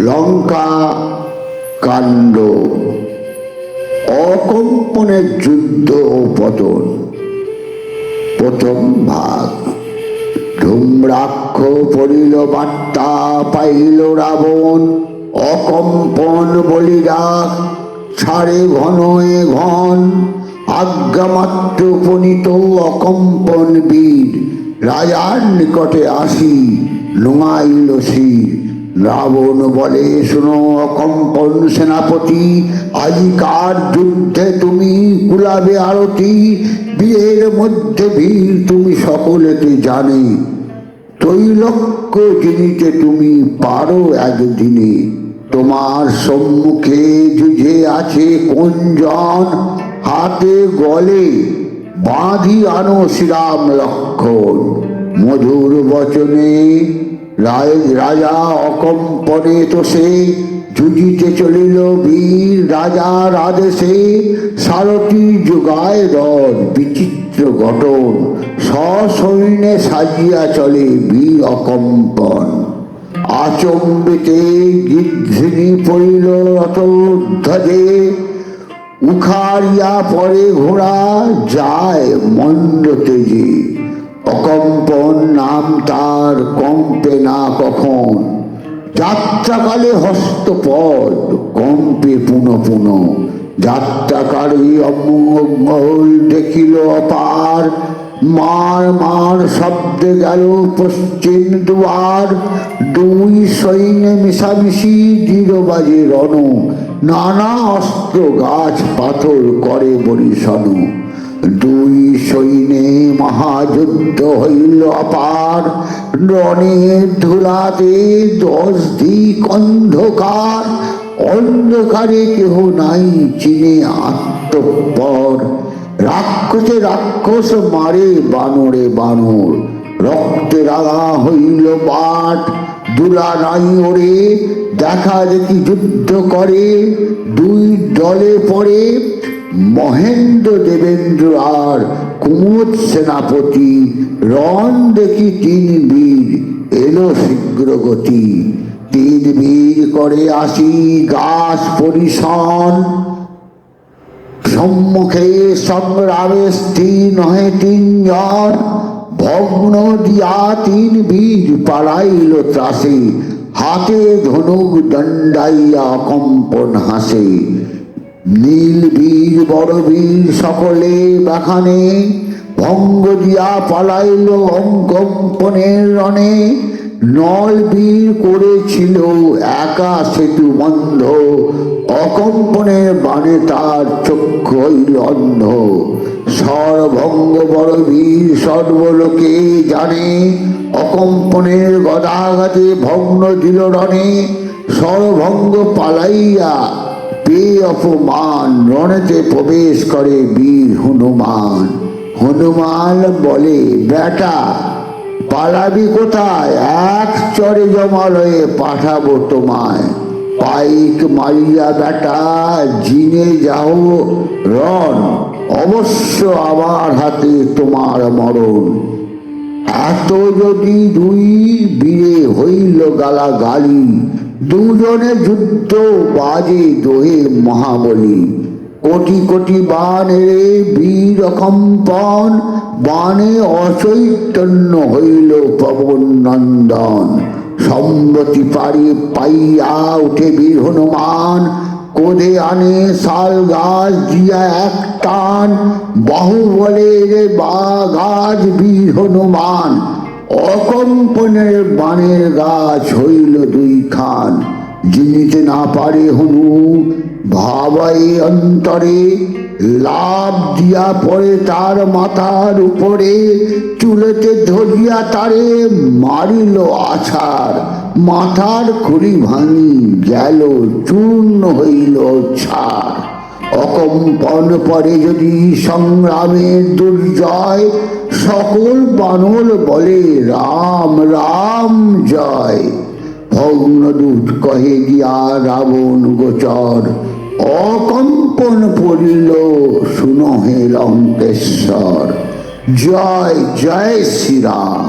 লঙ্কা কাণ্ড, অকম্পনের যুদ্ধ ও পতন। প্রথম ভাগ। ধূম্রাক্ষ পড়িল বার্তা পাইল রাবণ, অকম্পন বলি ডাক ছাড়ে ঘনয়ে ঘন। আজ্ঞামাত্র উপনীত অকম্পন বীর, রাজার নিকটে আসি নোঙাইল শির। রাবণ বলে, শোনো অকম্পন সেনাপতি, আজিকার যুদ্ধে তুমি কুলাবে আরতি। বীরের মধ্যে বীর তুমি সকলেতে জানে, ত্রৈলোক্য জিনিতে তুমি পারো একদিনে। তোমার সম্মুখে যুঝে আছে কোনজন, হাতে গলে বাঁধি আনো শ্রীরাম লক্ষণ। মধুর বচনে রাজা অকম্পনে তোষে, যুজিতে চলিল বীর রাজার আদেশে। সারথি যোগায় রথ বিচিত্র গঠন, সসৈন্যে সাজিয়া চলে বীর অকম্পন। আচম্বিতে গিদ্ধি পড়িল রথধ্বজে, উখাড়িয়া পরে ঘোড়া যায় মন্দ তেজে। অকম্পন নাম তার কম্পে না কখন, যাত্রাকালে হস্তপদ কম্পে পুনঃ পুনঃ। যাত্রাকারী অমঙ্গল দেখিল অপার, মার মার শব্দে গেল পশ্চিম দুয়ার। দুই সৈন্যে মিশামিশি দৃঢ় বাজে রণ, নানা অস্ত্র গাছ পাথর করে বরিশন। দুই সৈন্যে মহাযুদ্ধ হইল অপার, রণের ধুলাতে 10 দিক অন্ধকার। অন্ধকারে কেহ নাই চিনে আত্মপর, রাক্ষসে রাক্ষস মারে বানরে বানর। রক্তে রাঙা হইল বাট, দুলা নাই ওরে, দেখা দেখি যুদ্ধ করে দুই দলে পড়ে। মহেন্দ্র দেবেন্দ্র আর কুমুদ সেনাপতি, রণ দেখি 3 বীর এলো শীঘ্র গতি। 3 বীর করে আসি গাছ পরিশন, সম্মুখে সংগ্রামে স্থির নহে 3 জন। ভগ্ন দিয়া 3 বীর পালাইল ত্রাসে, হাতে ধনুক দণ্ডাইয়া কম্পন হাসে। নীল বীর বড় বীর সকলে বাখানে, ভঙ্গ দিয়া পালাইল অকম্পনের রণে। নল বীর করেছিল একা সেতু বন্ধ, অকম্পনের বাণে তার চক্ষু হইল অন্ধ। সর্বভঙ্গ বড় বীর সর্বলোকে জানে, অকম্পনের গদাঘাতে ভগ্ন দিল রণে। সর্বভঙ্গ পালাইয়া পেয়ে অপমান, রণেতে প্রবেশ করে বীর হনুমান। হনুমান বলে, বেটা পালাবি কোথায়, এক চরে জমালয়ে পাঠাবো তোমায়। পাইক মারিয়া বেটা জিনে যাও রণ, অবশ্য আমার হাতে তোমার মরণ। এত যদি 2 বীরে হইল গালাগালি, দুজনে যুদ্ধ বাজে দোহে মহাবলী। কোটি কোটি বাণেরে বীর অকম্পন, বাণে অচৈতন্য হইল পবন নন্দন। সম্মতি পারি পাইয়া উঠে বীর হনুমান, কোধে আনে শাল গাছ দিয়া এক টান। বাহু বলে রে বা গাছ বীর হনুমান, অকম্পনের বাণের গাছ হইল 2 খান। জিনিতে না পারে হনু ভাবাই অন্তরে, লাভ দিয়া পড়ে তার মাথার উপরে। চুলেতে ধরিয়া তারে মারিল আছাড়, মাথার খুরি ভাঙি গেল চূর্ণ হইল ছাড়। অকম্পন পরে যদি সংগ্রামের দুর্জয়, সকল বানর বলে রাম রাম জয়। ভগ্নদূত কহে দিয়া রাবণ গোচর, অকম্পন পড়িল শুনো হে লঙ্কেশ্বর। জয় জয় শ্রীরাম।